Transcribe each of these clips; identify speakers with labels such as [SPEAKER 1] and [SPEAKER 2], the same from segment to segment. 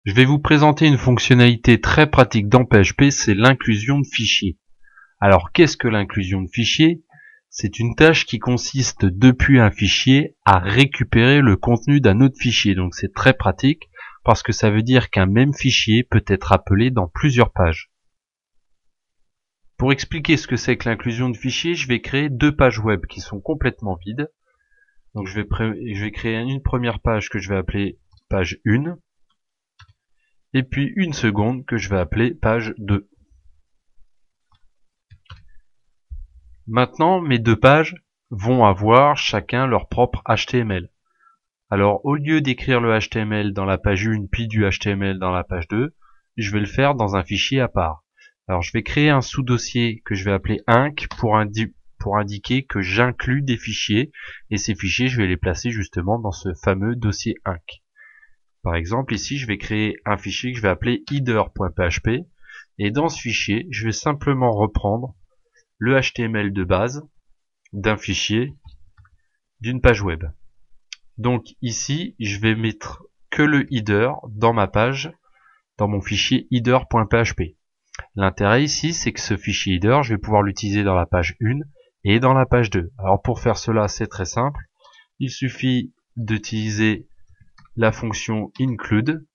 [SPEAKER 1] Je vais vous présenter une fonctionnalité très pratique dans PHP, c'est l'inclusion de fichiers. Alors qu'est-ce que l'inclusion de fichiers? C'est une tâche qui consiste depuis un fichier à récupérer le contenu d'un autre fichier. Donc c'est très pratique parce que ça veut dire qu'un même fichier peut être appelé dans plusieurs pages. Pour expliquer ce que c'est que l'inclusion de fichiers, je vais créer deux pages web qui sont complètement vides. Donc je vais créer une première page que je vais appeler page 1. Et puis une seconde que je vais appeler page 2. Maintenant, mes deux pages vont avoir chacun leur propre HTML. Alors, au lieu d'écrire le HTML dans la page 1 puis du HTML dans la page 2, je vais le faire dans un fichier à part. Alors, je vais créer un sous-dossier que je vais appeler inc pour indiquer que j'inclus des fichiers, et ces fichiers, je vais les placer justement dans ce fameux dossier inc. Par exemple, ici, je vais créer un fichier que je vais appeler header.php, et dans ce fichier, je vais simplement reprendre le HTML de base d'un fichier d'une page web. Donc ici, je vais mettre que le header dans ma page, dans mon fichier header.php. L'intérêt ici, c'est que ce fichier header, je vais pouvoir l'utiliser dans la page 1 et dans la page 2. Alors pour faire cela, c'est très simple. Il suffit d'utiliser la fonction include,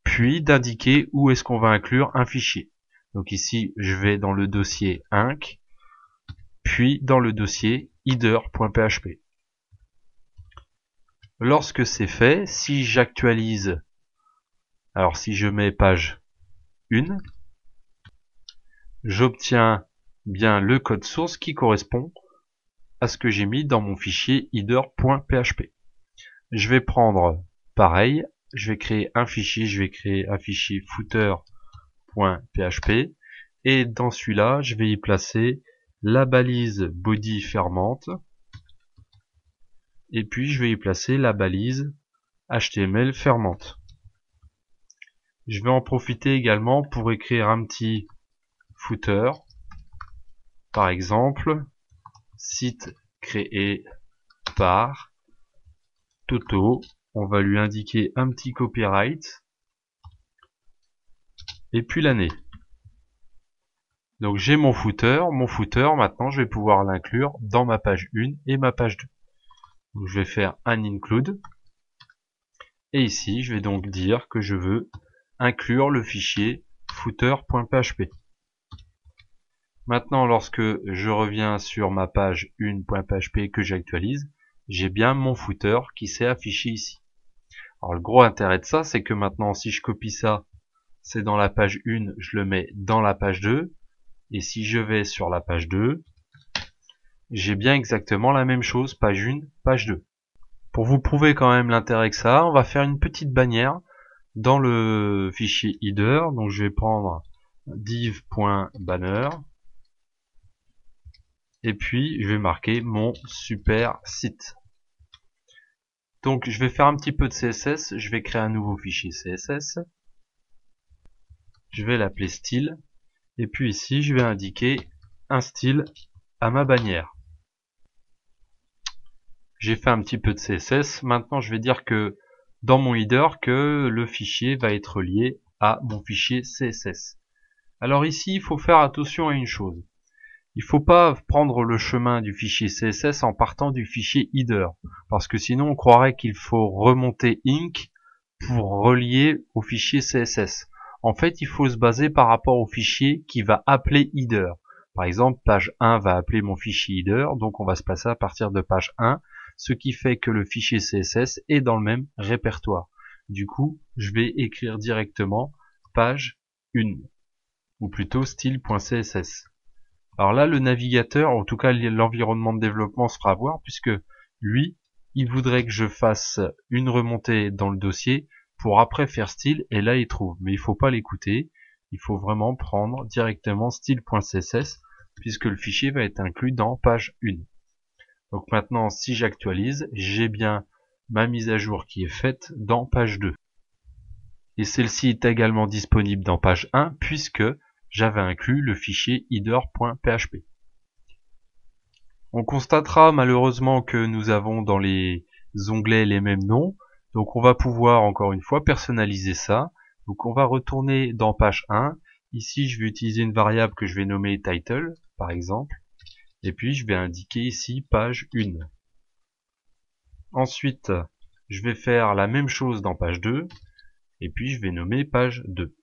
[SPEAKER 1] puis d'indiquer où est-ce qu'on va inclure un fichier. Donc ici, je vais dans le dossier inc, puis dans le dossier header.php. Lorsque c'est fait, si j'actualise, alors si je mets page 1, j'obtiens bien le code source qui correspond à ce que j'ai mis dans mon fichier header.php. Je vais prendre pareil, je vais créer un fichier footer.php et dans celui-là, je vais y placer la balise body fermante et puis je vais y placer la balise HTML fermante. Je vais en profiter également pour écrire un petit footer, par exemple site créé par Toto. On va lui indiquer un petit copyright et puis l'année. Donc j'ai mon footer maintenant je vais pouvoir l'inclure dans ma page 1 et ma page 2. Donc je vais faire un include et ici je vais donc dire que je veux inclure le fichier footer.php. Maintenant, lorsque je reviens sur ma page 1.php que j'actualise, j'ai bien mon footer qui s'est affiché ici. Alors le gros intérêt de ça, c'est que maintenant si je copie ça, c'est dans la page 1, je le mets dans la page 2, et si je vais sur la page 2, j'ai bien exactement la même chose, page 1, page 2. Pour vous prouver quand même l'intérêt que ça a, on va faire une petite bannière dans le fichier header, donc je vais prendre div.banner, et puis je vais marquer mon super site. Donc je vais faire un petit peu de CSS, je vais créer un nouveau fichier CSS, je vais l'appeler style, et puis ici je vais indiquer un style à ma bannière. J'ai fait un petit peu de CSS, maintenant je vais dire que dans mon header que le fichier va être lié à mon fichier CSS. Alors ici il faut faire attention à une chose. Il ne faut pas prendre le chemin du fichier CSS en partant du fichier header, parce que sinon on croirait qu'il faut remonter inc pour relier au fichier CSS. En fait, il faut se baser par rapport au fichier qui va appeler header. Par exemple, page 1 va appeler mon fichier header, donc on va se placer à partir de page 1, ce qui fait que le fichier CSS est dans le même répertoire. Du coup, je vais écrire directement page 1, ou plutôt style.css. Alors là, le navigateur, en tout cas l'environnement de développement se fera voir, puisque lui, il voudrait que je fasse une remontée dans le dossier pour après faire style, et là il trouve. Mais il faut pas l'écouter, il faut vraiment prendre directement style.css, puisque le fichier va être inclus dans page 1. Donc maintenant, si j'actualise, j'ai bien ma mise à jour qui est faite dans page 2. Et celle-ci est également disponible dans page 1, puisque j'avais inclus le fichier header.php. On constatera malheureusement que nous avons dans les onglets les mêmes noms, donc on va pouvoir encore une fois personnaliser ça Donc on va retourner dans page 1. Ici, je vais utiliser une variable que je vais nommer title, par exemple. Et puis, je vais indiquer ici page 1. Ensuite, je vais faire la même chose dans page 2. Et puis, je vais nommer page 2.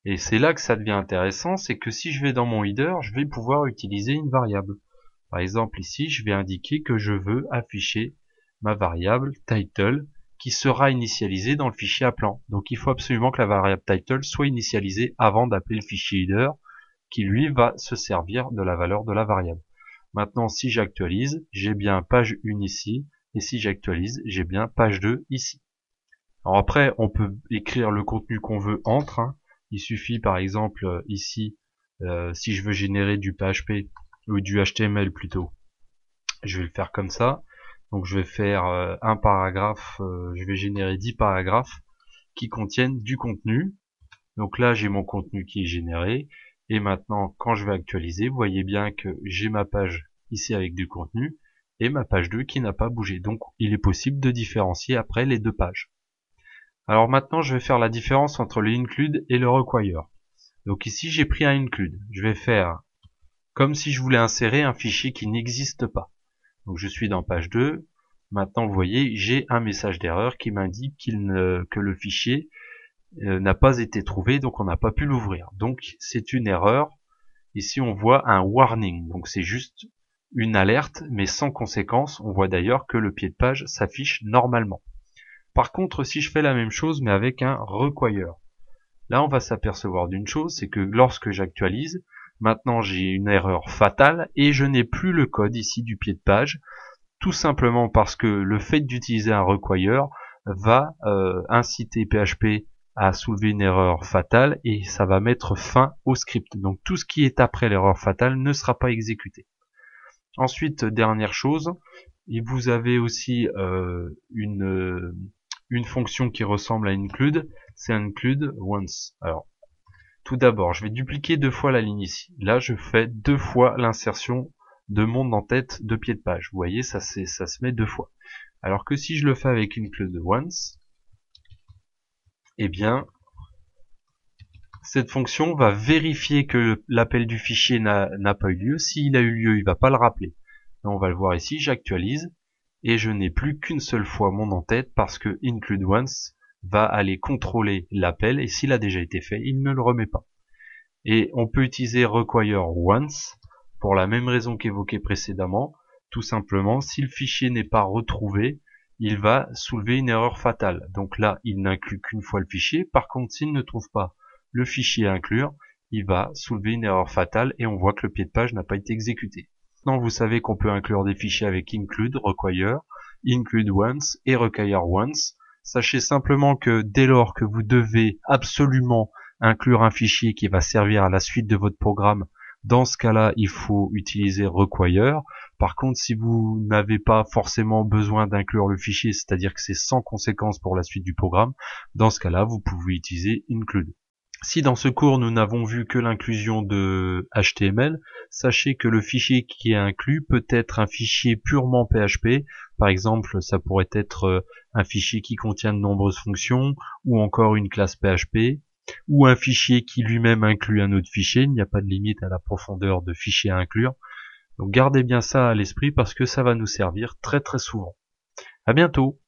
[SPEAKER 1] Et c'est là que ça devient intéressant, c'est que si je vais dans mon header, je vais pouvoir utiliser une variable. Par exemple, ici, je vais indiquer que je veux afficher ma variable title qui sera initialisée dans le fichier appelant. Donc il faut absolument que la variable title soit initialisée avant d'appeler le fichier header qui lui va se servir de la valeur de la variable. Maintenant, si j'actualise, j'ai bien page 1 ici, et si j'actualise, j'ai bien page 2 ici. Alors après, on peut écrire le contenu qu'on veut entre. Il suffit par exemple ici, si je veux générer du PHP, ou du HTML plutôt, je vais le faire comme ça. Donc je vais faire un paragraphe, je vais générer 10 paragraphes qui contiennent du contenu. Donc là j'ai mon contenu qui est généré. Et maintenant quand je vais actualiser, vous voyez bien que j'ai ma page ici avec du contenu et ma page 2 qui n'a pas bougé. Donc il est possible de différencier après les deux pages. Alors maintenant je vais faire la différence entre le include et le require. Donc ici j'ai pris un include. Je vais faire comme si je voulais insérer un fichier qui n'existe pas. Donc je suis dans page 2. Maintenant, vous voyez, j'ai un message d'erreur qui m'indique que le fichier n'a pas été trouvé, donc on n'a pas pu l'ouvrir. Donc c'est une erreur. Ici, on voit un warning. Donc c'est juste une alerte, mais sans conséquence. On voit d'ailleurs que le pied de page s'affiche normalement. Par contre, si je fais la même chose, mais avec un require, là, on va s'apercevoir d'une chose, c'est que lorsque j'actualise, maintenant j'ai une erreur fatale et je n'ai plus le code ici du pied de page, tout simplement parce que le fait d'utiliser un require va inciter PHP à soulever une erreur fatale et ça va mettre fin au script. Donc tout ce qui est après l'erreur fatale ne sera pas exécuté. Ensuite, dernière chose, et vous avez aussi une fonction qui ressemble à include, c'est include once. Alors, tout d'abord, je vais dupliquer 2 fois la ligne ici. Là, je fais 2 fois l'insertion de monde en tête de pied de page. Vous voyez, ça se met 2 fois. Alors que si je le fais avec include once, eh bien, cette fonction va vérifier que l'appel du fichier n'a pas eu lieu. S'il a eu lieu, il va pas le rappeler. Là, on va le voir ici, j'actualise, et je n'ai plus qu'une seule fois monde en tête parce que include once va aller contrôler l'appel, et s'il a déjà été fait, il ne le remet pas. Et on peut utiliser require once pour la même raison qu'évoquée précédemment. Tout simplement, si le fichier n'est pas retrouvé, il va soulever une erreur fatale. Donc là, il n'inclut qu'une fois le fichier. Par contre, s'il ne trouve pas le fichier à inclure, il va soulever une erreur fatale et on voit que le pied de page n'a pas été exécuté. Maintenant, vous savez qu'on peut inclure des fichiers avec include, require, include once et require once. Sachez simplement que dès lors que vous devez absolument inclure un fichier qui va servir à la suite de votre programme, dans ce cas-là, il faut utiliser require. Par contre, si vous n'avez pas forcément besoin d'inclure le fichier, c'est-à-dire que c'est sans conséquence pour la suite du programme, dans ce cas-là, vous pouvez utiliser include. Si dans ce cours nous n'avons vu que l'inclusion de HTML, sachez que le fichier qui est inclus peut être un fichier purement PHP. Par exemple, ça pourrait être un fichier qui contient de nombreuses fonctions, ou encore une classe PHP, ou un fichier qui lui-même inclut un autre fichier. Il n'y a pas de limite à la profondeur de fichier à inclure. Donc gardez bien ça à l'esprit parce que ça va nous servir très très souvent. À bientôt.